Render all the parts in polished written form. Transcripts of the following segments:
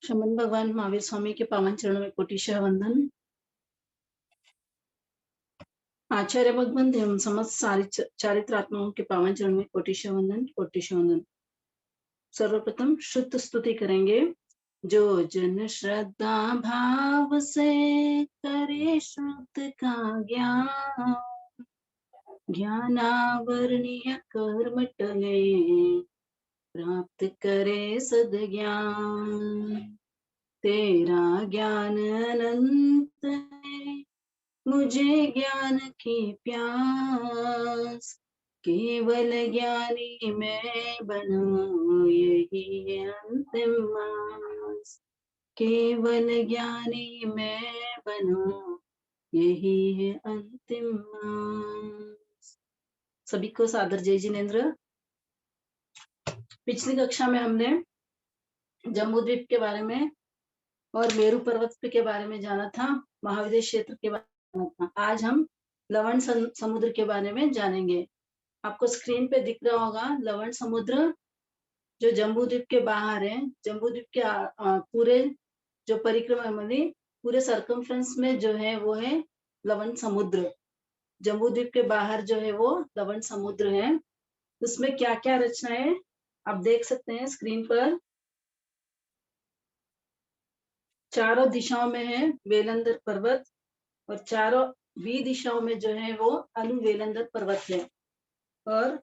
शमन भगवान महावीर स्वामी के पावन चरणों में कोटिशः वंदन। आचार्य भगवान एवं समस्त चारित्रात्माओं के पावन चरणों में कोटिशः वंदन, कोटिशः वंदन। सर्वप्रथम शुद्ध स्तुति करेंगे। जो जन श्रद्धा भाव से करे शुद्ध का ज्ञान, ज्ञानावरणीय कर्म टले प्राप्त करे सद्ज्ञान। तेरा ज्ञान अनंत है, मुझे ज्ञान की प्यास, केवल ज्ञानी मैं बनूं यही है अंतिम आस। केवल ज्ञानी मैं बनूं यही है अंतिम आस। सभी को सादर जय जिनेन्द्र। पिछली कक्षा में हमने जम्बूद्वीप के बारे में और मेरू पर्वत के बारे में जाना था, महाविद्य क्षेत्र के बारे में था। आज हम लवण समुद्र के बारे में जानेंगे। आपको स्क्रीन पे दिख रहा होगा लवण समुद्र जो जम्बूद्वीप के बाहर है। जम्बूद्वीप के पूरे जो परिक्रमा में पूरे सर्कमफ्रेंस में जो है वो है लवण समुद्र। जम्बूद्वीप के बाहर जो है वो लवण समुद्र है। उसमें क्या क्या रचना है आप देख सकते हैं स्क्रीन पर। चारों दिशाओं में है वेलंदर पर्वत और चारों दिशाओं में जो है वो अनु वेलंदर पर्वत है। और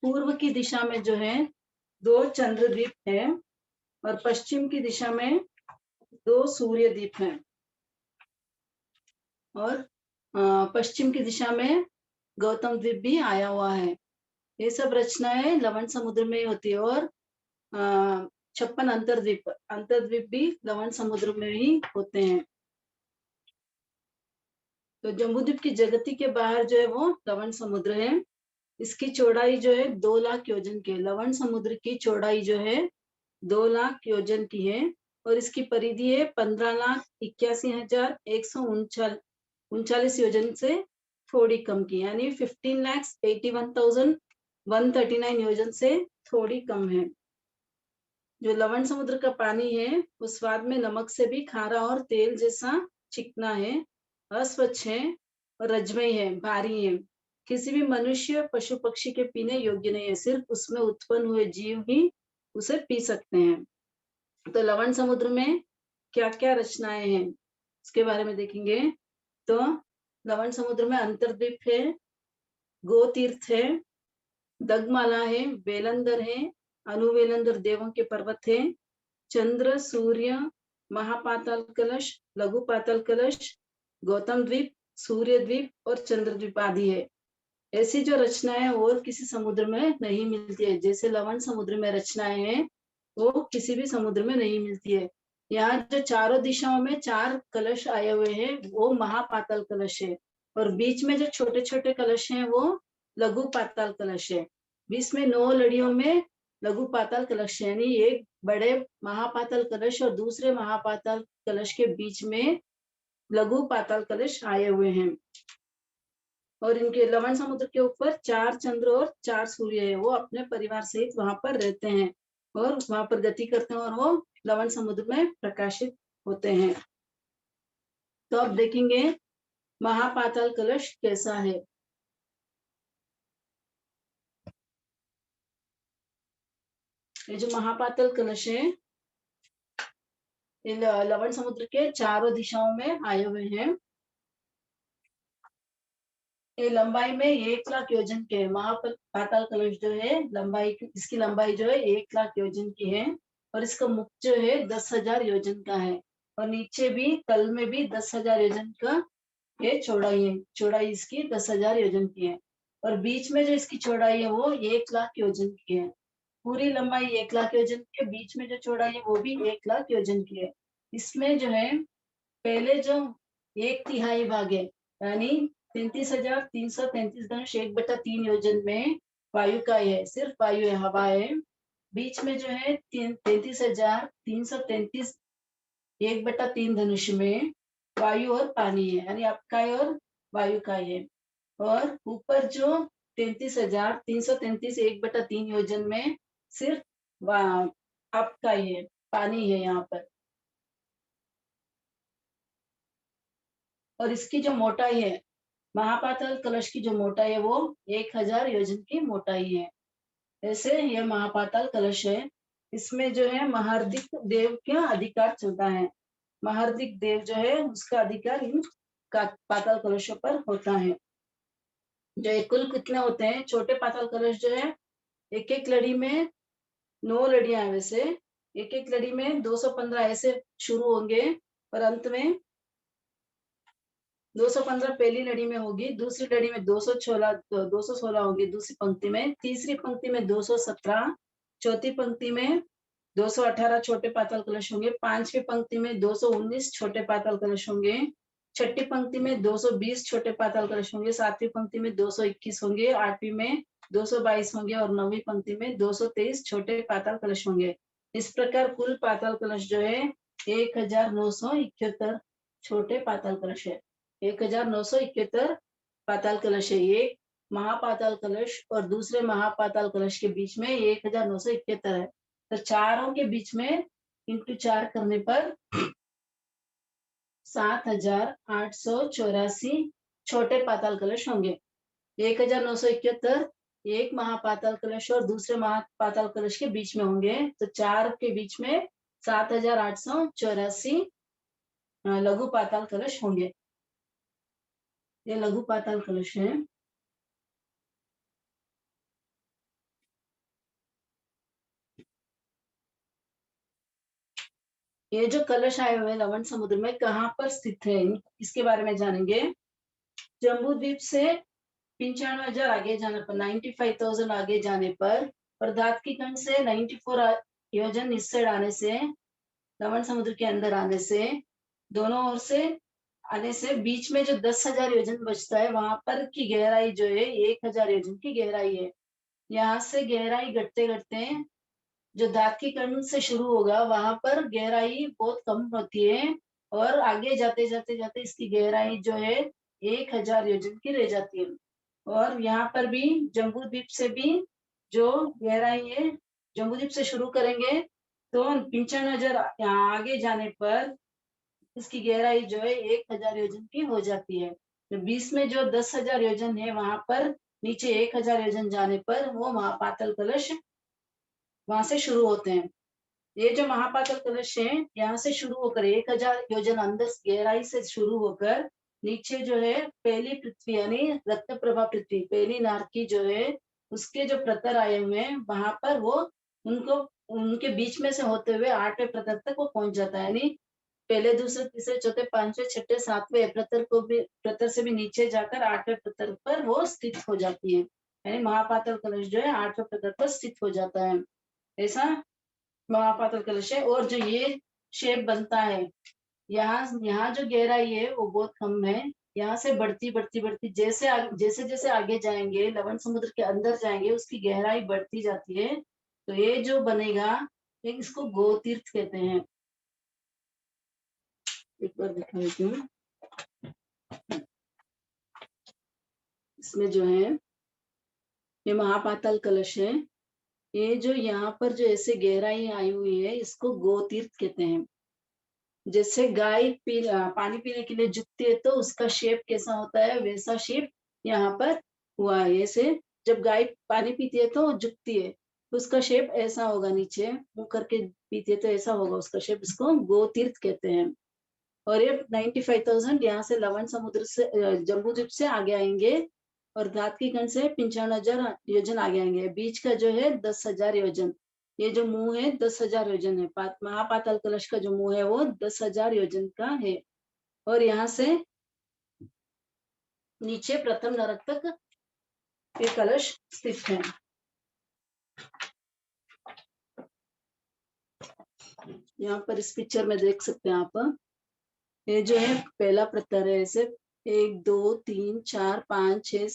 पूर्व की दिशा में जो है 2 चंद्रद्वीप है और पश्चिम की दिशा में 2 सूर्य द्वीप हैं। और पश्चिम की दिशा में गौतम द्वीप भी आया हुआ है। ये सब रचनाएं लवण समुद्र में होती है। और 56 अंतर्द्वीप भी लवण समुद्र में ही होते हैं। तो जम्बूद्वीप की जगती के बाहर जो है वो लवण समुद्र है। इसकी चौड़ाई जो है 2 लाख योजन की है। लवण समुद्र की चौड़ाई जो है 2 लाख योजन की है और इसकी परिधि है 15,81,139 योजन से थोड़ी कम की, यानी 15,81,139 योजन से थोड़ी कम है। जो लवण समुद्र का पानी है वो स्वाद में नमक से भी खारा और तेल जैसा चिकना है, अस्वच्छ है और रजमयी है, भारी है। किसी भी मनुष्य पशु पक्षी के पीने योग्य नहीं है। सिर्फ उसमें उत्पन्न हुए जीव ही उसे पी सकते हैं। तो लवण समुद्र में क्या क्या रचनाएं हैं उसके बारे में देखेंगे। तो लवण समुद्र में अंतर्द्वीप है, गोतीर्थ है, दगमाला है, वेलंदर है, अनुवेलंदर देवों के पर्वत है, चंद्र, सूर्य, महापाताल कलश, लघु पाताल कलश, गौतम द्वीप, सूर्य द्वीप और चंद्र द्वीप आदि है। ऐसी जो रचनाएं और किसी समुद्र में नहीं मिलती है। जैसे लवण समुद्र में रचनाएं हैं वो किसी भी समुद्र में नहीं मिलती है। यहाँ जो चारों दिशाओं में 4 कलश आए हुए हैं वो महापाताल कलश है और बीच में जो छोटे छोटे कलश हैं वो लघु पाताल कलश है। बीच में 9 लड़ियों में लघु पाताल कलश है, यानी एक बड़े महापाताल कलश और दूसरे महापाताल कलश के बीच में लघु पाताल कलश आए हुए हैं। और इनके लवण समुद्र के ऊपर 4 चंद्र और 4 सूर्य है। वो अपने परिवार सहित वहां पर रहते हैं और वहां पर गति करते हैं और वो लवण समुद्र में प्रकाशित होते हैं। तो अब देखेंगे महापाताल कलश कैसा है। ये जो महापाताल कलश है ये लवण समुद्र के चारों दिशाओं में आए हुए हैं। ये लंबाई में 1 लाख योजन के महापाताल कलश जो है इसकी लंबाई जो है 1 लाख योजन की है और इसका मुख जो है 10,000 योजन का है और नीचे भी तल में भी 10,000 योजन का ये चौड़ाई है। चौड़ाई इसकी 10,000 योजन की है और बीच में जो इसकी चौड़ाई है वो 1 लाख योजन की है। पूरी लंबाई 1 लाख योजन की है, बीच में जो चौड़ाई है वो भी 1 लाख योजन की है। इसमें जो है पहले जो 1/3 भाग है, यानी 33,333.1/3 योजन में वायु का है, सिर्फ वायु है, हवा है। बीच में जो है 33,333 1/3 धनुष में वायु और पानी है, यानी अक्षय और वायु का है। और ऊपर जो 33,333 1/3 योजन में सिर्फ आपका ही है, पानी है यहाँ पर। और इसकी जो मोटाई है, महापाताल कलश की जो मोटाई है वो 1000 योजन की मोटाई है। ऐसे यह महापाताल कलश है। इसमें जो है महार्दिक देव का अधिकार चलता है। महार्दिक देव जो है उसका अधिकार इन पाताल कलशों पर होता है। जो एक कुल कितने होते हैं छोटे पाताल कलश जो है, एक एक लड़ी में 9 लड़ियां है। वैसे एक एक लड़ी में 215 ऐसे शुरू होंगे और अंत में 215 पहली लड़ी में होगी, दूसरी लड़ी में 216 होगी दूसरी पंक्ति में, तीसरी पंक्ति में 217, चौथी पंक्ति में 218 छोटे पाताल कलश होंगे, पांचवी पंक्ति में 219 छोटे पाताल कलश होंगे, छठी पंक्ति में 220 छोटे पाताल कलश होंगे, सातवीं पंक्ति में 221 होंगे, आठवीं में 222 होंगे और नौवीं पंक्ति में 223 छोटे पाताल कलश होंगे। इस प्रकार कुल पाताल कलश जो है 1971 छोटे पाताल कलश है। 1971 पाताल कलश है। एक महापाताल कलश और दूसरे महापाताल कलश के बीच में 1971 है। तो चारों के बीच में इंटू 4 करने पर 7884 छोटे पाताल कलश होंगे। 1971 एक महापाताल कलश और दूसरे महापाताल कलश के बीच में होंगे, तो 4 के बीच में 7884 लघु पाताल कलश होंगे। ये लघु पाताल कलश है। ये जो कलश आए हुए लवण समुद्र में कहाँ पर स्थित है, इसके बारे में जानेंगे। जम्बू द्वीप से 95,000 आगे जाने पर 95,000 आगे जाने पर और धातकी खंड से 94 योजन इस साइड आने से, लवण समुद्र के अंदर आने से, दोनों ओर से आने से बीच में जो 10,000 योजन बचता है वहां पर की गहराई जो है 1,000 योजन की गहराई है। यहाँ से गहराई घटते घटते जो धातकी खंड से शुरू होगा वहां पर गहराई बहुत कम होती है और आगे जाते जाते जाते इसकी गहराई जो है 1,000 योजन की रह जाती है। और यहाँ पर भी जम्बू द्वीप से भी जो गहराई है, जम्बू द्वीप से शुरू करेंगे तो 95,000 आगे जाने पर इसकी गहराई जो है 1,000 योजन की हो जाती है। तो बीच में जो 10,000 योजन है वहां पर नीचे 1,000 योजन जाने पर वो महापाताल कलश वहां से शुरू होते हैं। ये जो महापाताल कलश है यहाँ से शुरू होकर 1,000 योजन अंदर गहराई से शुरू होकर नीचे जो है पहली पृथ्वी यानी रक्त प्रभा पृथ्वी पहली नार की जो है उसके जो प्रतर आए हुए हैं वहां पर वो उनको उनके बीच में से होते हुए 8वें प्रतर तक वो पहुंच जाता है। यानी पहले दूसरे तीसरे चौथे पांचवें छठे सातवें प्रतर को भी प्रतर से भी नीचे जाकर 8वें प्रतर पर वो स्थित हो जाती है। यानी महापाताल कलश जो है 8वें प्रतर पर स्थित हो जाता है। ऐसा महापाताल कलश है। और जो ये शेप बनता है यहाँ जो गहराई है वो बहुत कम है। यहाँ से बढ़ती बढ़ती बढ़ती जैसे जैसे आगे जाएंगे लवण समुद्र के अंदर जाएंगे उसकी गहराई बढ़ती जाती है। तो ये जो बनेगा एक इसको गोतीर्थ कहते हैं। एक बार दिखा देती हूँ। इसमें जो है ये महापाताल कलश है। ये जो यहाँ पर जो ऐसे गहराई आई हुई है इसको गोतीर्थ कहते हैं। जैसे गाय पानी पीने के लिए झुकती है तो उसका शेप कैसा होता है वैसा शेप यहाँ पर हुआ है। ऐसे जब गाय पानी पीती है तो झुकती है तो उसका शेप ऐसा होगा, नीचे मुंह करके पीती है तो ऐसा होगा उसका शेप। इसको गोतीर्थ कहते हैं। और ये 95,000 यहाँ से लवण समुद्र से जम्बू द्वीप से आगे आएंगे और धातकी खंड से 95,000 योजन आगे आएंगे। बीच का जो है 10,000 योजन, ये जो मुंह है 10,000 योजन है। महापाताल कलश का जो मुंह है वो 10,000 योजन का है। और यहाँ से नीचे प्रथम नरक तक ये कलश स्थित है। यहाँ पर इस पिक्चर में देख सकते हैं आप। ये जो है पहला प्रतर है। ऐसे 1 2 3 4 5 6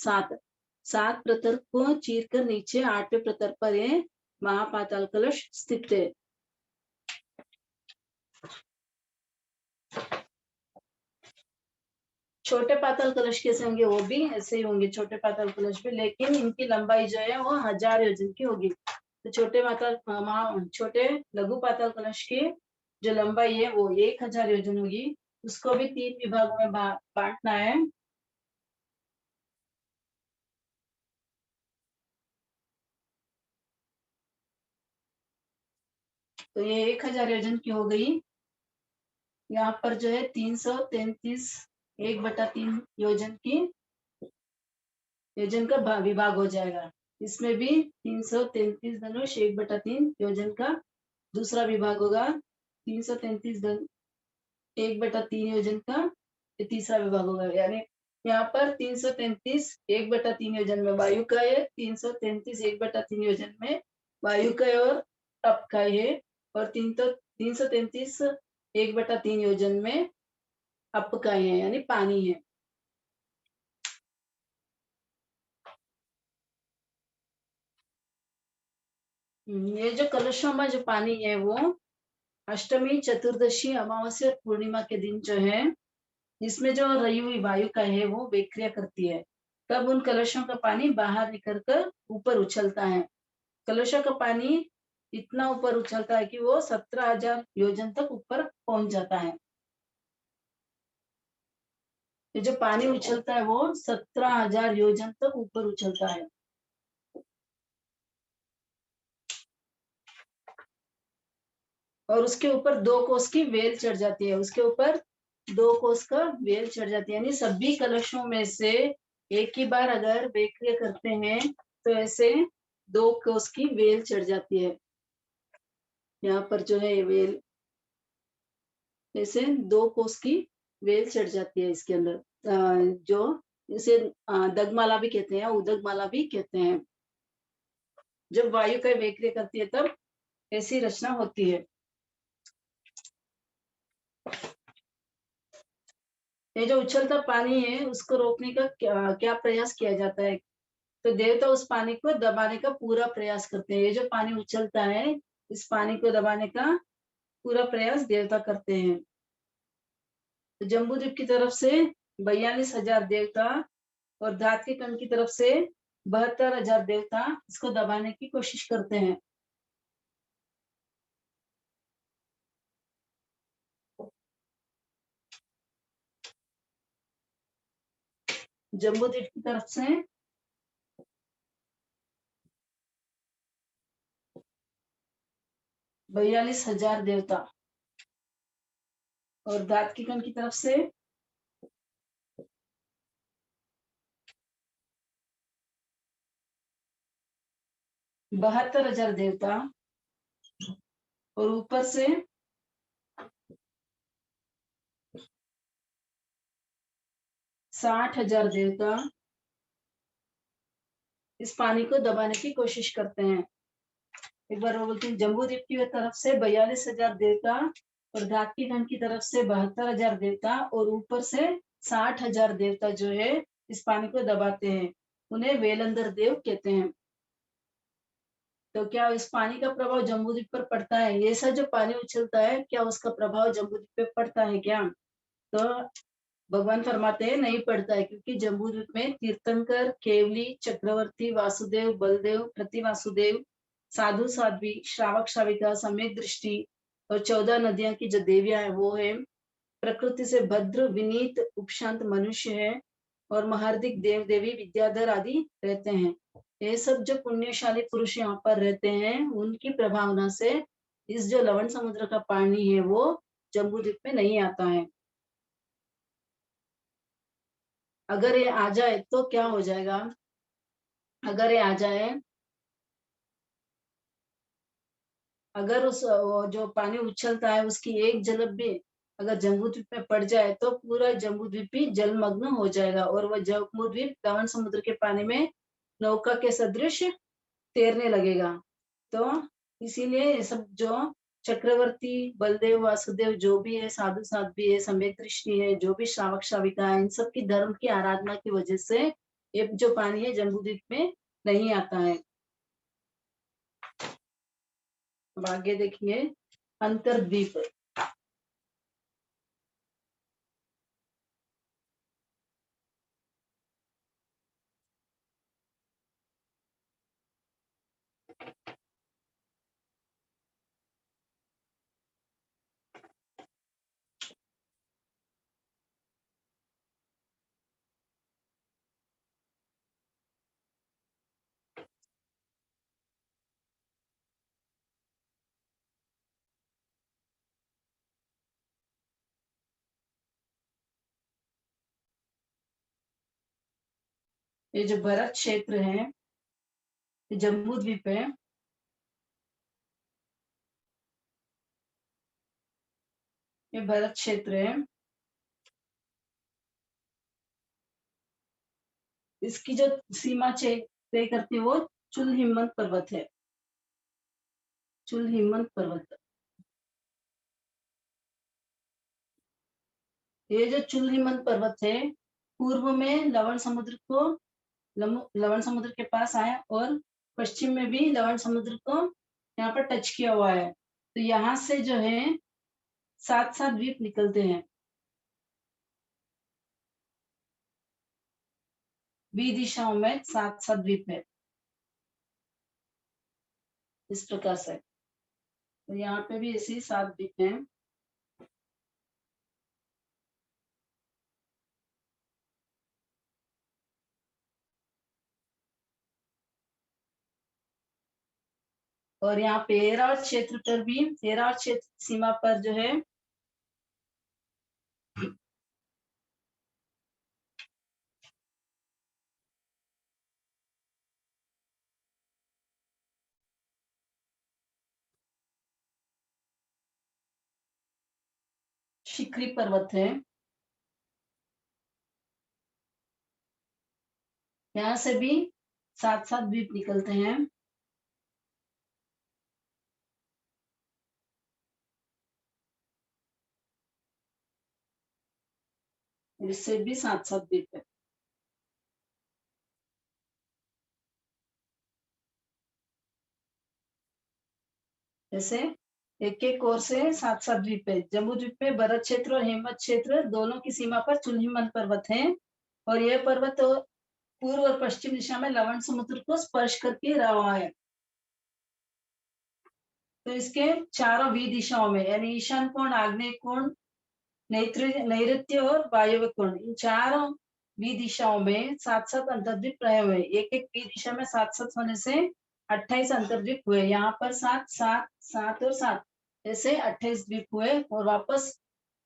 7 प्रतर को चीर कर नीचे 8वें प्रतर पर ये महापाताल कलश स्थित है। छोटे पाताल कलश कैसे होंगे, वो भी ऐसे ही होंगे छोटे पाताल कलश भी, लेकिन इनकी लंबाई जो है वो 1000 योजन की होगी। तो छोटे लघु पाताल कलश की जो लंबाई है वो 1,000 योजन होगी। उसको भी 3 विभागों में बांटना है। तो ये 1000 योजन की हो गई। यहाँ पर जो है 333 1/3 योजन का विभाग हो जाएगा। इसमें भी 333 धनुष 1/3 योजन का दूसरा विभाग होगा। 333 1/3 योजन का ये तीसरा विभाग होगा। यानी यहाँ पर 333 1/3 योजन में वायु का है, 333 1/3 योजन में वायु का है और तप का है, और 333 1/3 योजन में अप का है यानी पानी है। ये जो कलशों में जो पानी है वो अष्टमी, चतुर्दशी, अमावस्या और पूर्णिमा के दिन जो है, इसमें जो रही हुई वायु का है वो विक्रिया करती है। तब उन कलशों का पानी बाहर निकल कर ऊपर उछलता है। कलशों का पानी इतना ऊपर उछलता है कि वो 17,000 योजन तक ऊपर पहुंच जाता है। ये जो पानी उछलता है वो 17,000 योजन तक ऊपर उछलता है। और उसके ऊपर 2 कोस की वेल चढ़ जाती है। उसके ऊपर 2 कोस का वेल चढ़ जाती है। यानी सभी कलशों में से एक ही बार अगर बेक्रिया करते हैं तो ऐसे 2 कोस की वेल चढ़ जाती है। यहाँ पर जो है ये वेल ऐसे 2 कोस की वेल चढ़ जाती है इसके अंदर। जो इसे दगमाला भी कहते हैं, उदगमाला भी कहते हैं। जब वायु का बेक्रिया करती है तब ऐसी रचना होती है। ये जो उछलता पानी है उसको रोकने का क्या प्रयास किया जाता है? तो देवता उस पानी को दबाने का पूरा प्रयास करते हैं। ये जो पानी उछलता है इस पानी को दबाने का पूरा प्रयास देवता करते हैं। तो जम्बूद्वीप की तरफ से 42,000 देवता और धात के कण की तरफ से 72,000 देवता इसको दबाने की कोशिश करते हैं। जम्बूद्वीप की तरफ से 42,000 देवता और धात के कण की तरफ से 72,000 देवता और ऊपर से 60,000 देवता इस पानी को दबाने की कोशिश करते हैं। एक बार वो बोलते हैं, जम्बूद्वीप की तरफ से 42,000 देवता और धात की गण की तरफ से 72,000 देवता और ऊपर से 60,000 देवता जो है इस पानी को दबाते हैं। उन्हें वेलंदर देव कहते हैं। तो क्या इस पानी का प्रभाव जम्बूद्वीप पर पड़ता है? ये सब जो पानी उछलता है क्या उसका प्रभाव जम्बूद्वीप पे पड़ता है क्या? तो भगवान फरमाते हैं नहीं पड़ता है, क्योंकि जम्बूद्वीप में तीर्थंकर, केवली, चक्रवर्ती, वासुदेव, बलदेव, प्रति वासुदेव, साधु साध्वी, श्रावक श्राविका, सम्यक दृष्टि और 14 नदियां की जो देवियां है वो है। प्रकृति से भद्र, विनीत, उपशांत मनुष्य है और महार्दिक देव देवी, विद्याधर आदि रहते हैं। ये सब जो पुण्यशाली पुरुष यहाँ पर रहते हैं उनकी प्रभावना से इस जो लवण समुद्र का पानी है वो जम्बूद्वीप में नहीं आता है। अगर ये आ जाए तो क्या हो जाएगा? अगर ये आ जाए, अगर उस वो जो पानी उछलता है उसकी एक झलक भी अगर जम्बूद्वीप में पड़ जाए तो पूरा जम्बूद्वीप भी जलमग्न हो जाएगा और वह जम्बूद्वीप लवण समुद्र के पानी में नौका के सदृश तैरने लगेगा। तो इसीलिए ये सब जो चक्रवर्ती, बलदेव, वासुदेव जो भी है, साधु साध्वी है, सम्यक दृष्टि है, जो भी श्रावक श्राविका है, इन सब की धर्म की आराधना की वजह से ये जो पानी है जम्बूद्वीप में नहीं आता है। अब आगे देखिए अंतर्द्वीप। ये जो भरत क्षेत्र है, ये जम्बू द्वीप है, ये भरत क्षेत्र है। इसकी जो सीमा तय करती है वो चुल हिमवंत पर्वत है, चुल हिमवंत पर्वत। ये जो चुल हिमवंत पर्वत है, पूर्व में लवण समुद्र के पास आया और पश्चिम में भी लवण समुद्र को यहाँ पर टच किया हुआ है। तो यहाँ से जो है 7-7 द्वीप निकलते हैं। बी दिशाओं में 7-7 द्वीप है, इस प्रकार से। तो यहाँ पे भी ऐसे ही 7 द्वीप हैं। और यहाँ पे एरावत क्षेत्र पर भी, एरावत क्षेत्र सीमा पर जो है शिकरी पर्वत है। यहाँ से भी 7-7 द्वीप निकलते हैं। इससे भी 7-7 द्वीप है। जैसे एक एक ओर से 7-7 द्वीप है। जम्बू द्वीप में भरत क्षेत्र और हेमवत क्षेत्र दोनों की सीमा पर चुल्हिमन पर्वत है, और यह पर्वत पूर्व और पश्चिम दिशा में लवण समुद्र को स्पर्श करके रहा है। तो इसके चारों भी दिशाओं में, यानी ईशान कोण, आग्नेय कोण, नैऋत्य और वायव्य कोण, इन चारों भी दिशाओं में 7-7 अंतर्द्वीप रहे हुए। एक एक भी दिशा में 7-7 होने से 28 अंतर्द्वीप हुए। यहाँ पर 7-7 और 7 ऐसे 28 द्वीप हुए। और वापस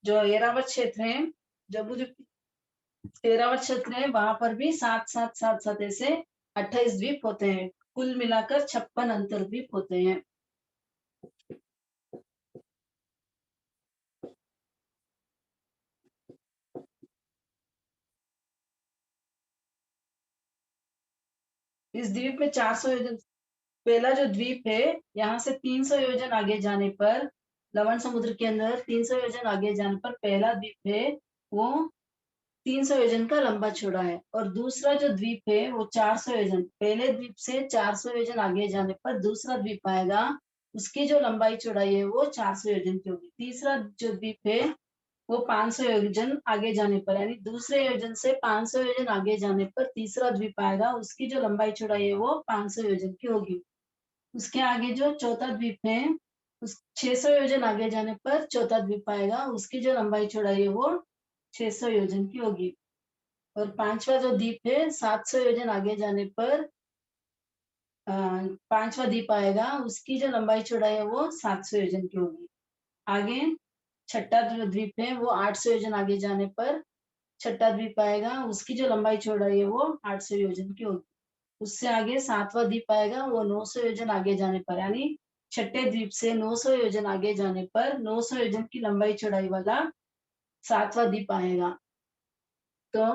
जो एरावत क्षेत्र है, जम्मू एरावत क्षेत्र है, वहां पर भी 7-7 ऐसे 28 द्वीप होते हैं। कुल मिलाकर 56 अंतर्द्वीप होते हैं। इस द्वीप में 400 योजन, पहला जो द्वीप है, यहाँ से 300 योजन आगे जाने पर, लवण समुद्र के अंदर 300 योजन आगे जाने पर पहला द्वीप है, वो 300 योजन का लंबा चौड़ा है। और दूसरा जो द्वीप है वो 400 योजन, पहले द्वीप से 400 योजन आगे जाने पर दूसरा द्वीप आएगा, उसकी जो लंबाई चौड़ाई है वो 400 योजन की होगी। तीसरा जो द्वीप है वो 500 योजन आगे जाने पर, यानी दूसरे योजन से 500 योजन आगे जाने पर तीसरा द्वीप आएगा, उसकी जो लंबाई चौड़ाई है वो 500 योजन की होगी। उसके आगे जो चौथा द्वीप है, उस 600 योजन आगे जाने पर चौथा द्वीप आएगा, उसकी जो लंबाई चौड़ाई है वो 600 योजन की होगी। और पांचवा जो द्वीप है, 700 योजन आगे जाने पर पांचवा द्वीप आएगा, उसकी जो लंबाई चौड़ाई है वो 700 योजन की होगी। आगे छठा जो द्वीप है वो 800 योजन आगे जाने पर छठा द्वीप आएगा, उसकी जो लंबाई चौड़ाई है वो 800 योजन की होगी। उससे आगे सातवां द्वीप आएगा, वो 900 योजन आगे जाने पर, यानी छठे द्वीप से 900 योजन आगे जाने पर 900 योजन की लंबाई चौड़ाई वाला सातवां द्वीप आएगा। तो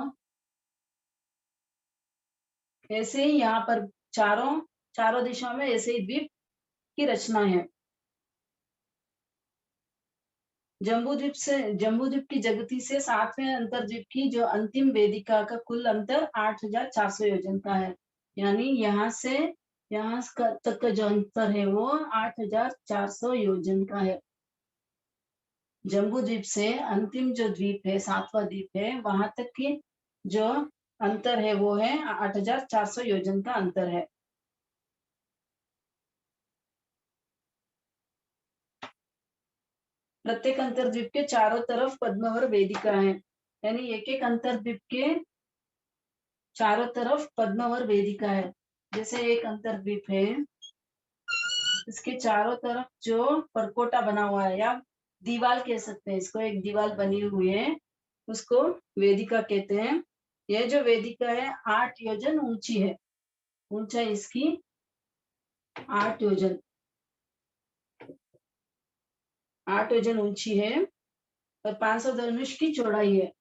ऐसे ही यहाँ पर चारों चारों दिशाओं में ऐसे ही द्वीप की रचना है। जम्बू द्वीप की जगती से 7वें अंतर्द्वीप की जो अंतिम वेदिका का कुल अंतर 8400 योजन का है। यानी यहाँ से यहाँ तक का जो अंतर है वो 8400 योजन का है। जम्बू द्वीप से अंतिम जो द्वीप है, 7वां द्वीप है, वहां तक की जो अंतर है वो है 8400 योजन का अंतर है। प्रत्येक अंतर्द्वीप के चारों तरफ पद्मावर वेदिका है, यानी एक एक अंतर्द्वीप के चारों तरफ पद्मावर वेदिका है। जैसे एक अंतर्द्वीप है, इसके चारों तरफ जो परकोटा बना हुआ है, या दीवार कह सकते हैं इसको, एक दीवार बनी हुई है, उसको वेदिका कहते हैं। यह जो वेदिका है 8 योजन ऊंची है, ऊंचाई इसकी 8 योजन, 8 योजन ऊंची है और 500 धनुष की चौड़ाई है।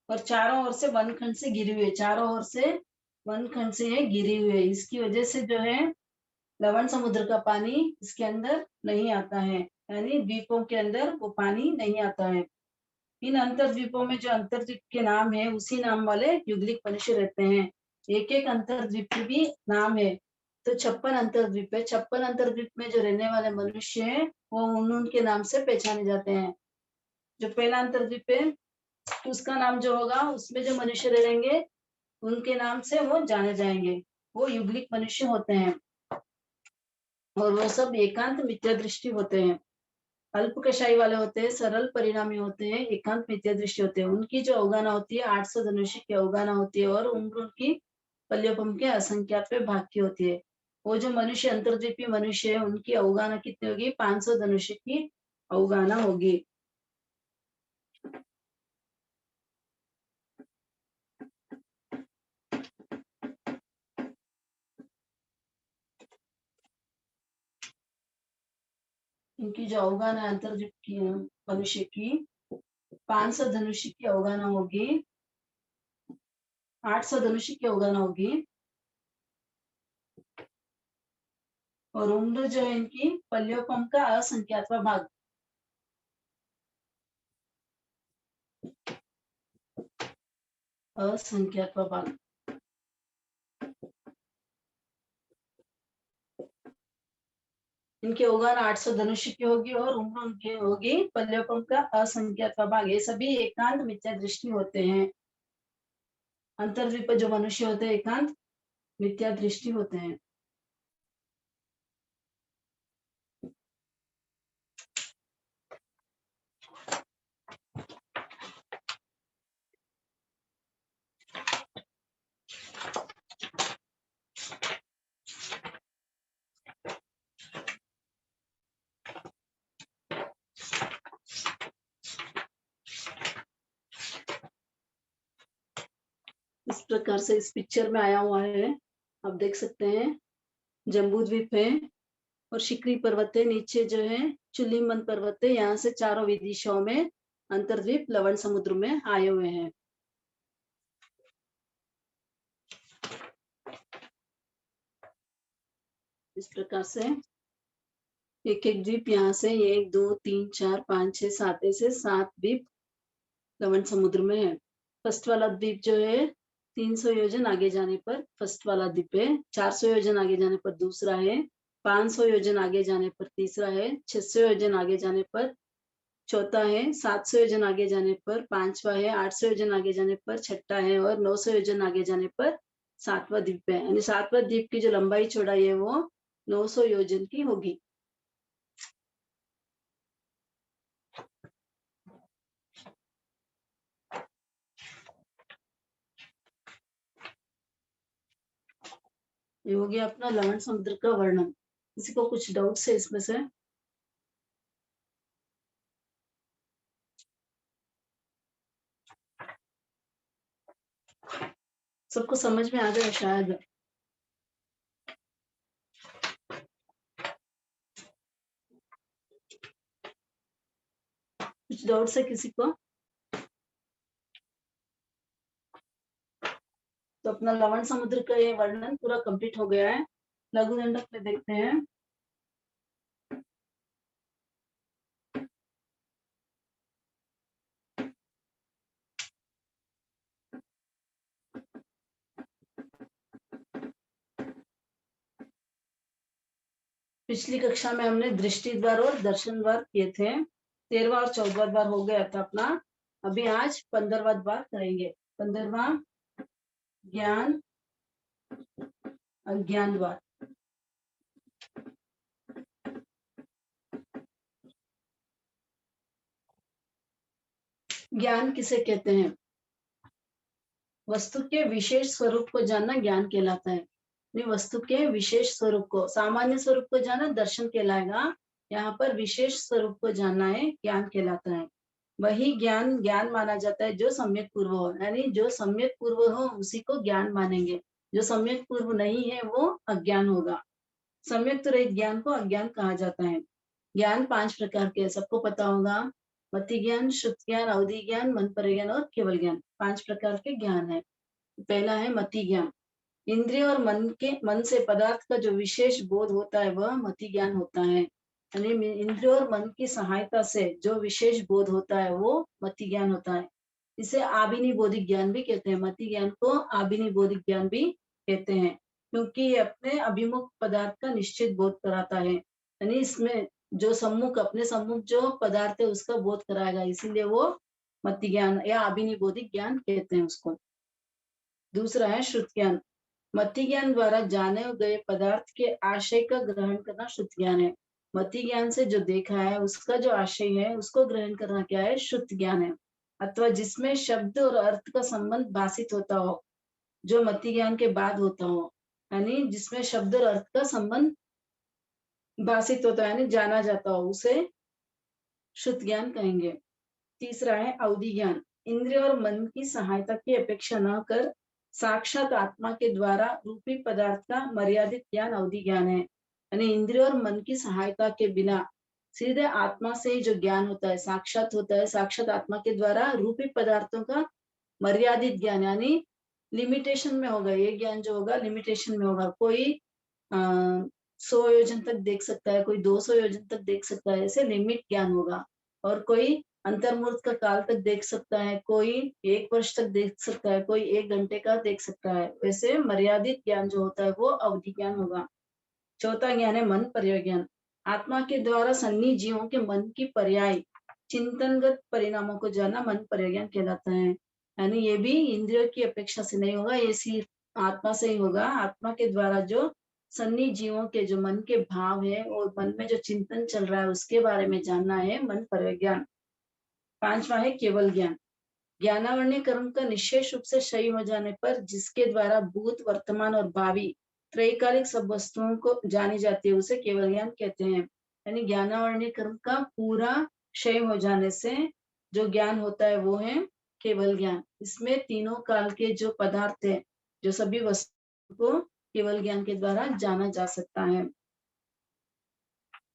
और चारों ओर से वनखंड से घिरी हुई है, चारों ओर से वनखंड से ये घिरी हुई है। इसकी वजह से जो है लवण समुद्र का पानी इसके अंदर नहीं आता है, यानी द्वीपों के अंदर वो पानी नहीं आता है। इन अंतरद्वीपों में जो अंतरद्वीप के नाम है उसी नाम वाले युगलिक मनुष्य रहते हैं। एक एक अंतरद्वीप की भी नाम है, तो 56 अंतरद्वीप है। 56 अंतरद्वीप में जो रहने वाले मनुष्य हैं वो उनके नाम से पहचाने जाते हैं। जो पहला अंतरद्वीप है उसका नाम जो होगा उसमें जो मनुष्य रहेंगे उनके नाम से वो जाने जाएंगे, वो युगलिक मनुष्य होते हैं। और वो सब एकांत मिथ्या दृष्टि होते हैं, अल्प कषाई वाले होते हैं, सरल परिणामी होते हैं, एकांत मिथ्या दृष्टि होते हैं। उनकी जो अवगाना होती है 800 धनुष की अवगाना होती है और उम्र उनकी पल्योपम के असंख्यात भाग की होती है। वो जो मनुष्य अंतर्द्वीपी मनुष्य है उनकी अवगाना कितनी होगी? 500 धनुष की अवगाना होगी। इनकी जो अवगाना है अंतर्द्वीप की मनुष्य की 500 धनुष की अवगाना होगी, 800 धनुष की अवगाना होगी। और उम्र जो है इनकी पल्योपम का असंख्यातवा भाग, असंख्यातवा भाग। इनकी अवगान 800 धनुष की होगी और उम्र उनकी होगी पल्योपम का असंख्यातवा भाग। ये सभी एकांत मिथ्या दृष्टि होते हैं। अंतर्द्वीप जो मनुष्य होते हैं एकांत मिथ्या दृष्टि होते हैं। इस प्रकार से इस पिक्चर में आया हुआ है, आप देख सकते हैं। जम्बू द्वीप है और शिकरी पर्वत है, नीचे जो है चुलीमन पर्वत है। यहाँ से चारों विदिशाओं में अंतर्द्वीप लवण समुद्र में आए हुए हैं। इस प्रकार से एक एक द्वीप यहाँ से 1 2 3 4 5 6 7 ऐसे 7 द्वीप लवण समुद्र में है। फर्स्ट वाला द्वीप जो है 300 योजन आगे जाने पर फर्स्ट वाला द्वीप है, 400 योजन आगे जाने पर दूसरा है, 500 योजन आगे जाने पर तीसरा है, 600 योजन आगे जाने पर चौथा है, 700 योजन आगे जाने पर पांचवा है, 800 योजन आगे जाने पर छठा है और 900 योजन आगे जाने पर सातवां द्वीप है। यानी सातवां द्वीप की जो लंबाई चौड़ाई है वो 900 योजन की होगी। ये हो गया अपना लवण समुद्र का वर्णन। किसी को कुछ डाउट्स है इसमें से? सबको समझ में आ गया शायद। कुछ डाउट्स है किसी को? तो अपना लवण समुद्र का ये वर्णन पूरा कंप्लीट हो गया है। लघु दंडक में देखते हैं। पिछली कक्षा में हमने दृष्टि द्वार और दर्शन द्वार किए थे। 13वां और 14वां द्वार हो गया था अपना। अभी आज 15वां द्वार करेंगे। 15वां ज्ञान अज्ञान द्वार। ज्ञान किसे कहते हैं? वस्तु के विशेष स्वरूप को जानना ज्ञान कहलाता है। अपनी वस्तु के विशेष स्वरूप को, सामान्य स्वरूप को जाना दर्शन कहलाएगा, यहाँ पर विशेष स्वरूप को जानना है ज्ञान कहलाता है। वही ज्ञान ज्ञान माना जाता है जो सम्यक पूर्व हो, यानी जो सम्यक पूर्व हो उसी को ज्ञान मानेंगे, जो सम्यक पूर्व नहीं है वो अज्ञान होगा। सम्यक रहित ज्ञान को अज्ञान कहा जाता है। ज्ञान 5 प्रकार के, सबको पता होगा। मति ज्ञान, शुद्ध ज्ञान, अवधि ज्ञान, मन पर ज्ञान और केवल ज्ञान, 5 प्रकार के ज्ञान है। पहला है मति ज्ञान। इंद्रिय और मन से पदार्थ का जो विशेष बोध होता है वह मति ज्ञान होता है। यानी इंद्रिय और मन की सहायता से जो विशेष बोध होता है वो मति ज्ञान होता है। इसे आबिनिबोधिक ज्ञान भी कहते हैं। मति ज्ञान को आबिनिबोधिक ज्ञान भी कहते हैं, क्योंकि ये अपने अभिमुख पदार्थ का निश्चित बोध कराता है। यानी इसमें जो सम्मुख, अपने सम्मुख जो पदार्थ है उसका बोध कराएगा, इसीलिए वो मति ज्ञान या आबिनिबोधिक ज्ञान कहते हैं उसको। दूसरा है श्रुत ज्ञान। मति ज्ञान द्वारा जाने गए पदार्थ के आशय का ग्रहण करना शुद्ध ज्ञान है। मति ज्ञान से जो देखा है उसका जो आशय है उसको ग्रहण करना क्या है? शुद्ध ज्ञान है। अथवा जिसमें शब्द और अर्थ का संबंध भाषित होता हो, जो मति ज्ञान के बाद होता हो, यानी जिसमें शब्द और अर्थ का संबंध भाषित होता है यानी जाना जाता हो, उसे शुद्ध ज्ञान कहेंगे। तीसरा है अवधि ज्ञान। इंद्रिय और मन की सहायता की अपेक्षा न कर साक्षात आत्मा के द्वारा रूपी पदार्थ का मर्यादित ज्ञान अवधि ज्ञान है। यानी इंद्रिय और मन की सहायता के बिना सीधे आत्मा से ही जो ज्ञान होता है, साक्षात होता है, साक्षात आत्मा के द्वारा रूपी पदार्थों का मर्यादित ज्ञान, यानी लिमिटेशन में होगा। ये ज्ञान जो होगा लिमिटेशन में होगा। कोई 100 योजन तक देख सकता है, कोई 200 योजन तक देख सकता है, ऐसे लिमिट ज्ञान होगा। और कोई अंतर्मुहूर्त का काल तक देख सकता है, कोई 1 वर्ष तक देख सकता है, कोई 1 घंटे का देख सकता है। वैसे मर्यादित ज्ञान जो होता है वो अवधि ज्ञान होगा। चौथा ज्ञान है मन पर्याय ज्ञान। आत्मा के द्वारा सन्नी जीवों के मन की पर्याय चिंतनगत परिणामों को जानना मन पर्याय ज्ञान कहलाता है। यानी ये भी इंद्रियों की अपेक्षा से नहीं होगा, ये सिर्फ आत्मा से ही होगा। आत्मा के द्वारा जो सन्नी जीवों के जो मन के भाव है और मन में जो चिंतन चल रहा है उसके बारे में जानना है मन पर्याय ज्ञान। पांचवा है केवल ज्ञान। ज्ञानावरणीय कर्म का निश्चय रूप से क्षय हो जाने पर जिसके द्वारा भूत, वर्तमान और भावी त्रैकालिक सब वस्तुओं को जानी जाती है उसे केवल ज्ञान कहते हैं। यानी ज्ञानावरणीय कर्म का पूरा क्षय हो जाने से जो ज्ञान होता है वो है केवल ज्ञान। इसमें तीनों काल के जो पदार्थ है, जो सभी वस्तु को केवल ज्ञान के द्वारा जाना जा सकता है।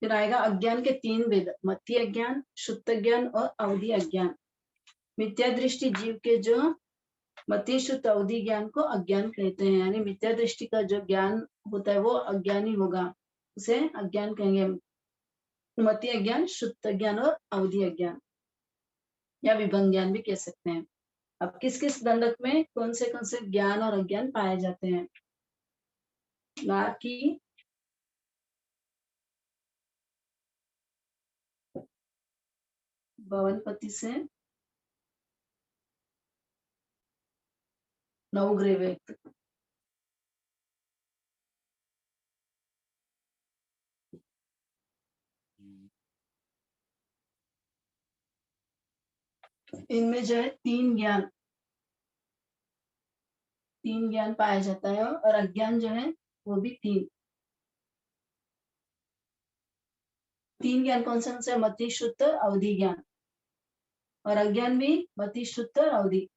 फिर आएगा अज्ञान के 3 भेद, मति अज्ञान, शुद्ध ज्ञान और अवधि अज्ञान। मिथ्या दृष्टि जीव के जो मति, शुद्ध, अवधि ज्ञान को अज्ञान कहते हैं। यानी मिथ्या दृष्टि का जो ज्ञान होता है वो अज्ञानी होगा, उसे अज्ञान कहेंगे। मति अज्ञान, शुद्ध ज्ञान और अवधि अज्ञान या विभंग ज्ञान भी कह सकते हैं। अब किस किस दंडक में कौन से ज्ञान और अज्ञान पाए जाते हैं? की भवनपति से नवग्रह व्यक्त। इनमें जो है 3 ज्ञान पाया जाता है और अज्ञान जो है वो भी 3 ज्ञान कौन से? मति, शुद्ध, अवधि ज्ञान। और अज्ञान भी मति, शुद्ध और अवधि।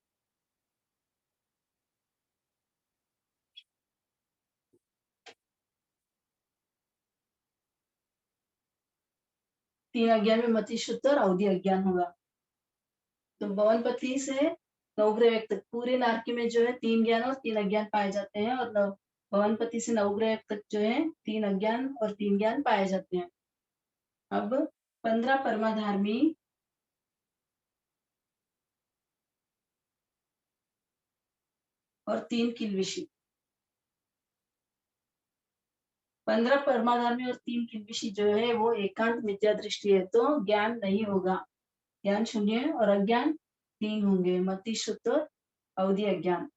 तीन अज्ञान में मति, शुद्ध और अवधि अज्ञान होगा। तो भवनपति से नवग्रह व्यक्त तक पूरे नारकी में जो है 3 ज्ञान और 3 अज्ञान पाए जाते हैं, और भवनपति से नवग्रह तक जो है 3 अज्ञान और 3 ज्ञान पाए जाते हैं। अब 15 परमाधार्मी और 3 किलविशी। 15 परमाधार्मी और 3 किलविशी जो है वो एकांत मिथ्या दृष्टि है, तो ज्ञान नहीं होगा, ज्ञान शून्य है। और अज्ञान 3 होंगे, मति, शुद्ध और अवधि अज्ञान।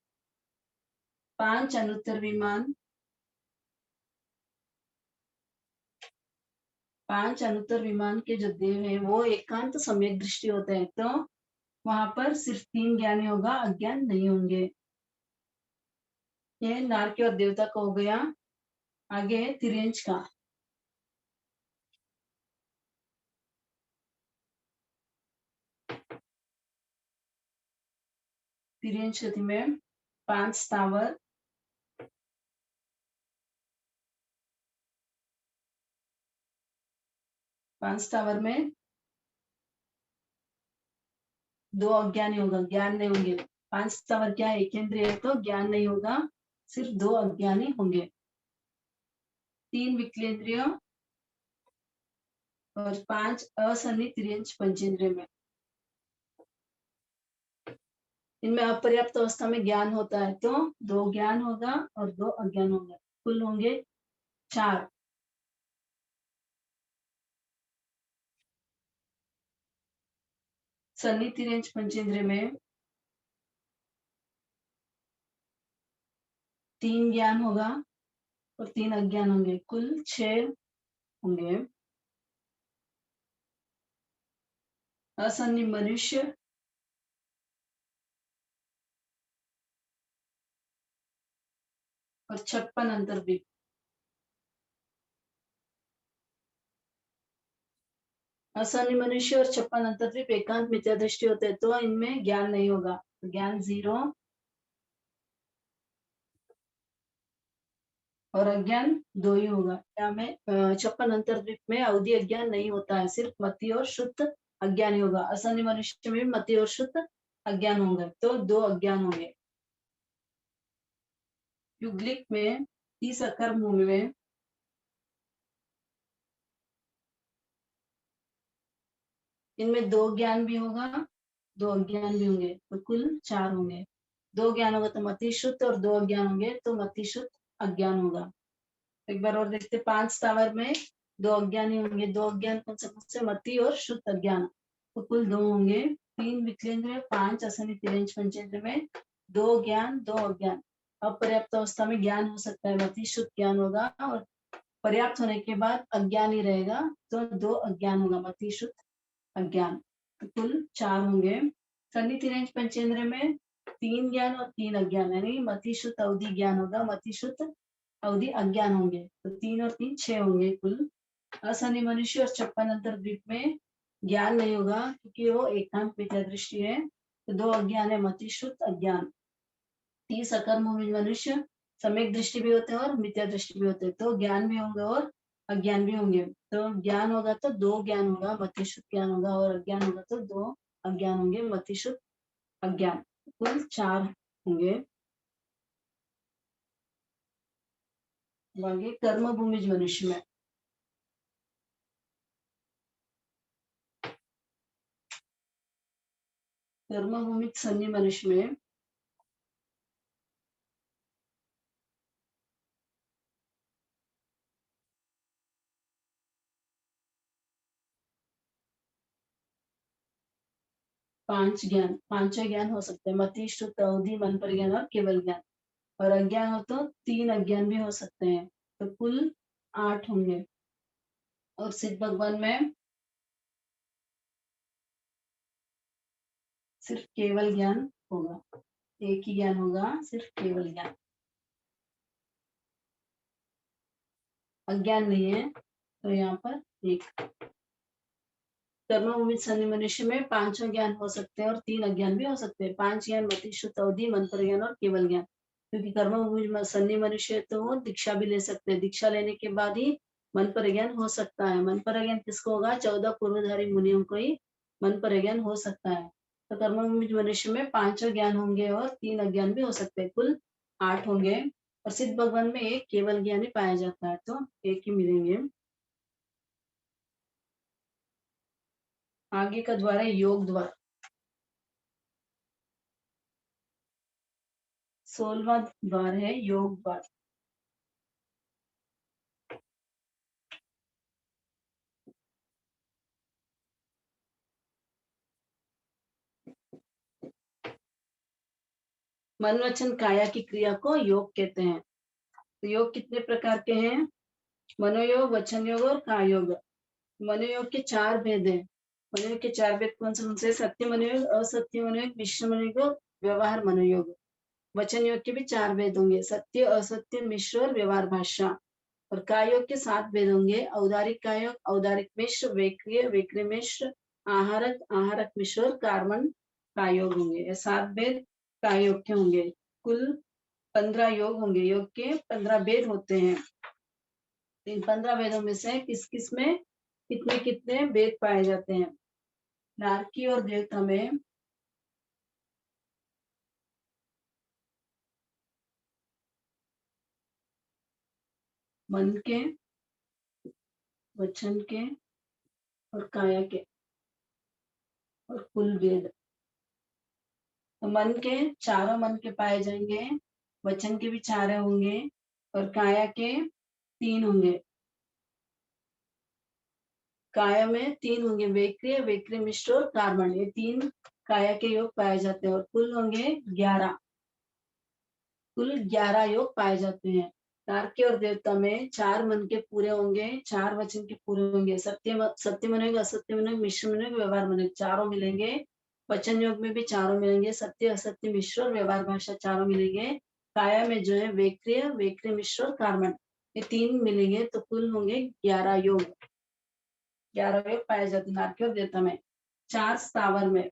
5 अनुत्तर विमान, 5 अनुत्तर विमान के जो देव है वो एकांत सम्यक दृष्टि होते हैं, तो वहां पर सिर्फ 3 ज्ञानी होगा, अज्ञान नहीं होंगे। ये नारकी और देवता का हो गया। आगे है तिर्यंच का। तिर्यंच गति में 5 स्थावर, 5 स्थावर में 2 अज्ञानी होगा, ज्ञान नहीं होंगे। 5 स्थावर क्या है, एकेंद्रिय है, तो ज्ञान नहीं होगा, सिर्फ 2 अज्ञानी होंगे। 3 विकलेंद्रिय और 5 असन्निहित तिर्यंच पंचेंद्रिय में। इनमें अपर्याप्त अवस्था में ज्ञान होता है, तो 2 ज्ञान होगा और 2 अज्ञान होंगे, कुल होंगे 4। सन्निहित तिर्यंच पंचेंद्रिय में 3 ज्ञान होगा और 3 अज्ञान होंगे, कुल 6 होंगे। असन्निहित मनुष्य और 56 अंतर्द्वीप। असन्निहित मनुष्य और 56 अंतर्द्वीप एकांत मिथ्या दृष्टि होते हैं, तो इनमें ज्ञान नहीं होगा, ज्ञान 0 और अज्ञान 2 ही होगा। क्या में 56 अंतर्द्वीप में अवधि अज्ञान नहीं होता है, सिर्फ मति और शुद्ध अज्ञान ही होगा। असन्निहित मनुष्य में मति और शुद्ध अज्ञान होंगे, तो 2 अज्ञान होंगे। युग्लिक में 30 अकर्म भूमि में इनमें 2 ज्ञान भी होगा, 2 अज्ञान भी होंगे, तो कुल 4 होंगे। 2 ज्ञान होगा तो मति शुद्ध और 2 अज्ञान होंगे तो मति शुद्ध अज्ञान होगा। एक बार और देखते, 5 स्थावर में 2 अज्ञान ही होंगे, 2 अज्ञान कौन से मति और शुद्ध अज्ञान, तो कुल 2 होंगे। 3 विकलेंद्र, 5 असन्निहित तिर्यंच पंचेंद्र में 2 ज्ञान 2 अज्ञान। अपर्याप्त अवस्था में ज्ञान हो सकता है, मति शुद्ध ज्ञान होगा, और पर्याप्त होने के बाद अज्ञान ही रहेगा, तो 2 अज्ञान होगा, मति शुद्ध अज्ञान, तो कुल 4 होंगे। सन्निहित तिर्यंच पंचेंद्र में 3 ज्ञान और 3 अज्ञान, यानी मति शुद्ध अवधि ज्ञान होगा, मति शुद्ध अवधि अज्ञान होंगे, तो 3 और 3 6 होंगे कुल। असन्निहित मनुष्य और 56 अंतर्द्वीप में ज्ञान नहीं होगा, क्योंकि वो एकांत मिथ्या दृष्टि है, तो 2 अज्ञान है, मति शुद्ध अज्ञान। 30 अकर्म मनुष्य सम्यक दृष्टि भी होते हैं और मिथ्या दृष्टि भी होते हैं, तो ज्ञान भी होंगे और अज्ञान भी होंगे। तो ज्ञान होगा तो 2 ज्ञान होगा, मति शुद्ध ज्ञान होगा, और अज्ञान होगा तो 2 अज्ञान होंगे, मति शुद्ध अज्ञान, कुल 4 होंगे। आगे कर्म भूमिज मनुष्य में कर्म भूमिज सन्नी मनुष्य में 5 ज्ञान, 5 ज्ञान हो सकते हैं, मति शुद्ध अवधि मन पर ज्ञान और केवल ज्ञान, और अज्ञान हो तो 3 अज्ञान भी हो सकते हैं, तो कुल 8 होंगे। और सिद्ध भगवान में सिर्फ केवल ज्ञान होगा, एक ही ज्ञान होगा, सिर्फ केवल ज्ञान, अज्ञान नहीं है, तो यहाँ पर एक। कर्म भूमि सन्नि मनुष्य में 5 ज्ञान हो सकते हैं और 3 अज्ञान भी हो सकते हैं। 5 ज्ञान मति शुद्ध अवधि मन पर ज्ञान और केवल ज्ञान, क्योंकि कर्म भूमि सन्नि मनुष्य है, तो वो दीक्षा भी ले सकते हैं, दीक्षा लेने के बाद ही मन पर ज्ञान हो सकता है। मन पर ज्ञान किसको होगा, 14 पूर्वधारी मुनियों को ही मन पर ज्ञान हो सकता है। तो कर्म भूमि मनुष्य में 5 ज्ञान होंगे और 3 अज्ञान भी हो सकते हैं, कुल 8 होंगे। और सिद्ध भगवान में एक केवल ज्ञान ही पाया जाता है, तो एक ही मिलेंगे। आगे का द्वार है योग द्वार। 16वां द्वार है योग द्वार। मन वचन काया की क्रिया को योग कहते हैं। तो योग कितने प्रकार के हैं, मनोयोग, वचन योग और काय योग। मनोयोग के 4 भेद हैं। मनोयोग के 4 भेद कौन से, सत्य मनोयोग, असत्य मनोयोग, मिश्र मनोयोग, व्यवहार मनोयोग। वचन योग के भी 4 भेद होंगे, सत्य, असत्य, मिश्र और व्यवहार भाषा। और काय योग के 7 भेद होंगे, औदारिक काय योग, औदारिक मिश्र, वेक्रिय, वेक्रिय मिश्र, आहारक, आहारक मिश्र और कार्बन काय योग होंगे। ये 7 भेद काय योग के होंगे। कुल 15 योग होंगे। योग के 15 भेद होते हैं। इन 15 भेदों में से किस किस में कितने कितने भेद पाए जाते हैं? नारकी और देवता में मन के, वचन के और काया के और कुल भेद। तो मन के चारों मन के पाए जाएंगे, वचन के भी 4 होंगे और काया के 3 होंगे। काया में 3 होंगे, वेक्रिय, वेक्रिय मिश्र और कार्बन। ये 3 काया के योग पाए जाते हैं और कुल होंगे 11। कुल 11 योग पाए जाते हैं। तार्क्य और देवता में 4 मन के पूरे होंगे, 4 वचन के पूरे होंगे। सत्य मनोयोग, असत्य मनोयोग, मिश्र मनोयोग, व्यवहार मनोयोग, चारों मिलेंगे। वचन योग में भी चारों मिलेंगे, सत्य, असत्य, मिश्र और व्यवहार भाषा चारों मिलेंगे। काया में जो है वेक्रिय, वेक्रिय मिश्र और कार्बन, ये 3 मिलेंगे। तो कुल होंगे 11 योग। 11 योग पाए जाते हैं तार्क्य और देवता में। 4 स्थावर में,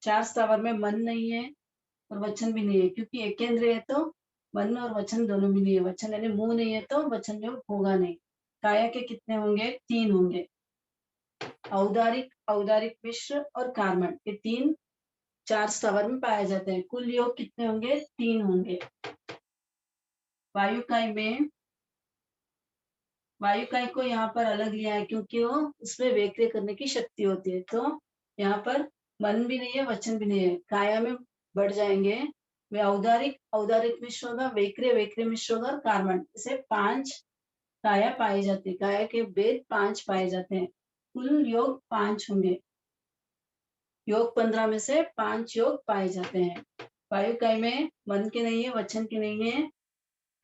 4 स्थावर में मन नहीं है और वचन भी नहीं है, क्योंकि एकेंद्रिय है तो मन और वचन दोनों भी नहीं है। वचन यानी मुंह नहीं है तो वचन योग होगा नहीं। काया के कितने होंगे? 3 होंगे, औदारिक, औदारिक मिश्र और कार्बन, ये 3 4 स्थावर में पाए जाते हैं। कुल योग कितने होंगे? 3 होंगे। वायुकाय में, वायुकाय को यहाँ पर अलग लिया है क्योंकि वो उसमें वेक्रिय करने की शक्ति होती है। तो यहाँ पर मन भी नहीं है, वचन भी नहीं है। काया में बढ़ जाएंगे, वे औदारिक, औदारिक मिश्र होगा, वेक्रिय, वेक्रिय मिश्र होगा और कार्बन। इसे 5 काया पाई जाती है। काया के भेद 5 पाए जाते हैं। कुल योग 5 होंगे। योग 15 में से 5 योग पाए जाते हैं। वायुकाय में मन के नहीं है, वचन के नहीं है।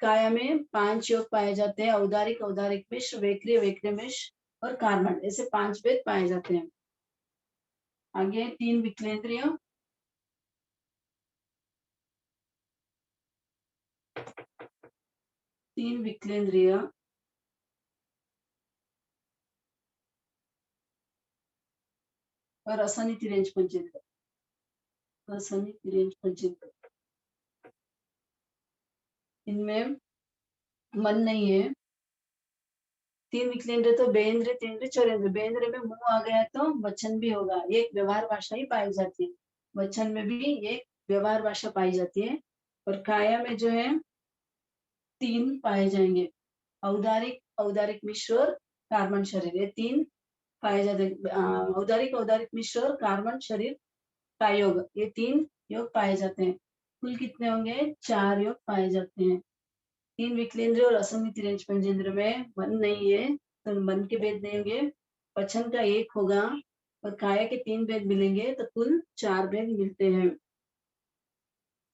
काया में 5 योग पाए जाते हैं, औदारिक, औदारिक मिश्र, वेक्रिय, वेक्रिय मिश्र और कार्बन। ऐसे 5 भेद पाए जाते हैं। आगे 3 विकलेंद्रिय, 3 विकलेंद्रिय और असनी तिरेंज पंचेंद्र, असनी तिरेंज पंचेंद्र। इनमें मन नहीं है। 3 विकलेंद्र तो बेंद्र, तेंद्र, चौरेंद्र। बेंद्र में मुंह आ गया तो वचन भी होगा, ये एक व्यवहार भाषा ही पाई जाती है। वचन में भी ये व्यवहार भाषा पाई जाती है। और काया में जो है 3 पाए जाएंगे, औदारिक, औदारिक मिश्र और कार्बन शरीर, ये 3 पाए जाते हैं। औदारिक, औदारिक मिश्र और कार्बन शरीर का योग, ये 3 योग पाए जाते हैं। कुल कितने होंगे? 4 योग पाए जाते हैं। 3 विकलेंद्र और असमित रेंज पंचेंद्र में मन नहीं है तो मन के भेद नहीं होंगे, वचन का 1 होगा और काया के 3 भेद मिलेंगे, तो कुल 4 भेद मिलते हैं।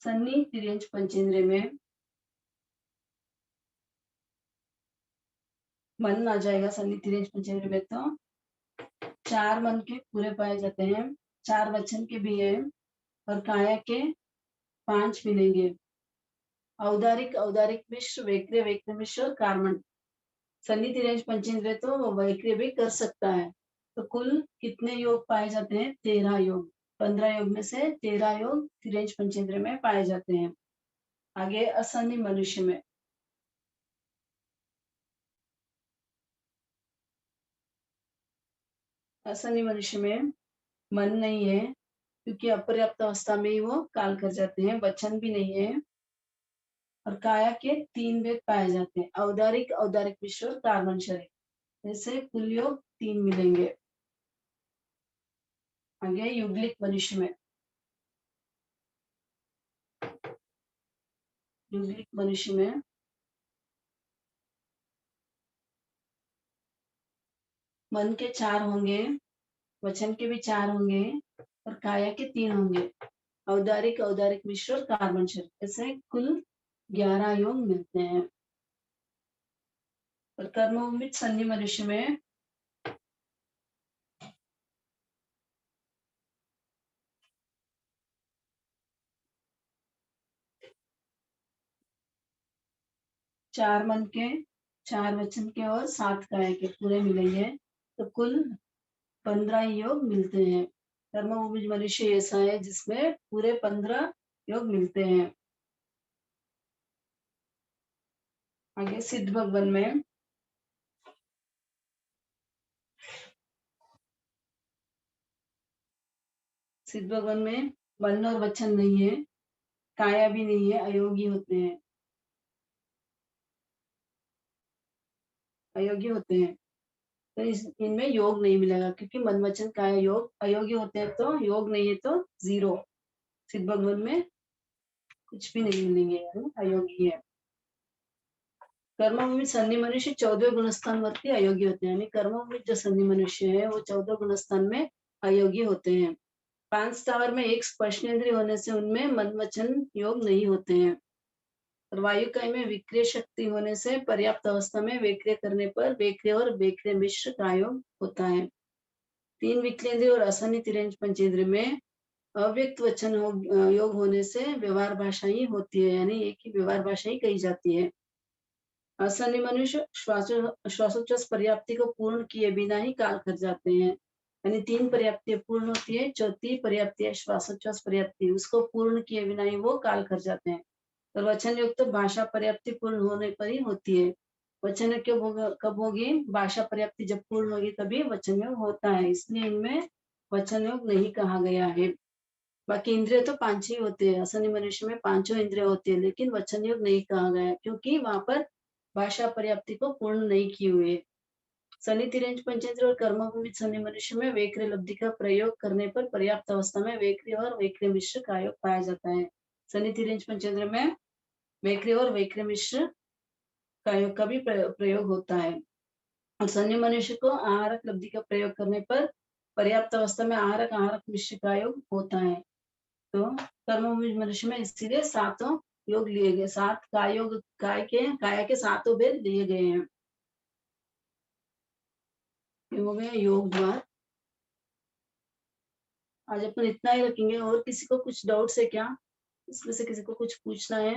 सन्नी तिरेंज पंचेंद्र में मन आ जाएगा। सन्नी तिरेंज पंचेंद्र में तो 4 मन के पूरे पाए जाते हैं, 4 वचन के भी है और काया के 5 मिलेंगे। औदारिक, औदारिक मिश्र, वेक्रिय, वेक्रिय मिश्र और कार्बन। सन्नी तिरेंज पंचेंद्र तो वो वैक्रिय भी कर सकता है। तो कुल कितने योग पाए जाते हैं? 13 योग। 15 योग में से 13 योग तिरेंज पंचेंद्र में पाए जाते हैं। आगे असन्नी मनुष्य में, असन्नी मनुष्य में मन नहीं है क्योंकि अपर्याप्त अवस्था में ही वो काल कर जाते हैं। वचन भी नहीं है और काया के 3 भेद पाए जाते हैं, औदारिक, औदारिक मिश्र और कार्बन शरीर। ऐसे कुल योग 3 मिलेंगे। आगे युगलिक मनुष्य में, युगलिक मनुष्य में मन के 4 होंगे, वचन के भी 4 होंगे और काया के 3 होंगे, औदारिक, औदारिक मिश्र और कार्बन शरीर। ऐसे कुल 11 योग मिलते हैं। और कर्मोमित सन्नि मनुष्य में 4 मन के, 4 वचन के और 7 काय के पूरे मिलेंगे तो कुल 15 योग मिलते हैं। कर्मभूमि मनुष्य ऐसा है जिसमें पूरे 15 योग मिलते हैं। आगे सिद्ध भगवन में सिद्ध भगवन में मन और वचन नहीं है, काया भी नहीं है, अयोगी होते हैं। अयोगी होते हैं तो इनमें योग नहीं मिलेगा क्योंकि मन वचन काया योग अयोगी होते हैं तो योग नहीं है तो 0। सिद्ध भगवन में कुछ भी नहीं मिलेंगे, यानी अयोगी है। कर्मभूमि सन्नी मनुष्य 14 गुणस्थान वरती अयोगी होते हैं, यानी कर्मभूमि जो सन्नी मनुष्य है वो 14 गुणस्थान में अयोगी होते हैं। 5 स्थावर में एक स्पर्शेंद्रिय होने से उनमें मन वचन योग नहीं होते हैं। और वायुकाय में विक्रिय शक्ति होने से पर्याप्त अवस्था में वेक्रिय करने पर वेक्रिय और वेक्रिय मिश्र का योग होता है। 3 विक्लेंद्रिय और असन्नी तिरंज पंचेंद्रिय में अव्यक्त वचन योग होने से व्यवहार भाषा ही होती है, यानी एक ही व्यवहार भाषा ही कही जाती है। असन्नी मनुष्य श्वासोच्छ्वास पर्याप्ति को पूर्ण किए बिना ही काल कर जाते हैं, यानी 3 पर्याप्ति पूर्ण होती है, चौथी पर्याप्ति है श्वासोच्छ्वास पर्याप्ति, उसको पूर्ण किए बिना ही वो काल कर जाते हैं। और वचन योग तो भाषा पर्याप्ति पूर्ण होने पर ही होती है। वचन कब होगी? भाषा पर्याप्ति जब पूर्ण होगी तभी वचन योग होता है, इसलिए इनमें वचन योग नहीं कहा गया है। बाकी इंद्रिय तो 5 ही होते हैं, असन्नी मनुष्य में 5 इंद्रिय होती है, लेकिन वचन योग नहीं कहा गया क्योंकि वहां पर भाषा पर्याप्ति को पूर्ण नहीं किए हुए। शनि तिरंज पंचेंद्र और कर्मभूमि शनि मनुष्य में वेक्रिय लब्धि का प्रयोग करने पर पर्याप्त अवस्था में वेक्रिय और वेक्रिय मिश्र का योग पाया जाता है। शनि तिरंज पंचेंद्र में वेक्रिय और वेक्रिय मिश्र का योग का भी प्रयोग होता है। और शनि मनुष्य को आहारक लब्धि का प्रयोग करने पर पर्याप्त अवस्था में आहारक आहारक मिश्र का योग होता है। तो कर्मभूमि मनुष्य में इसीलिए 7 योग लिए गए, 7 काय योग, काया के 7 भेद लिए गए हैं। ये हो गया योग द्वार। आज अपन इतना ही रखेंगे। और किसी को कुछ डाउट्स है क्या? इसमें से किसी को कुछ पूछना है?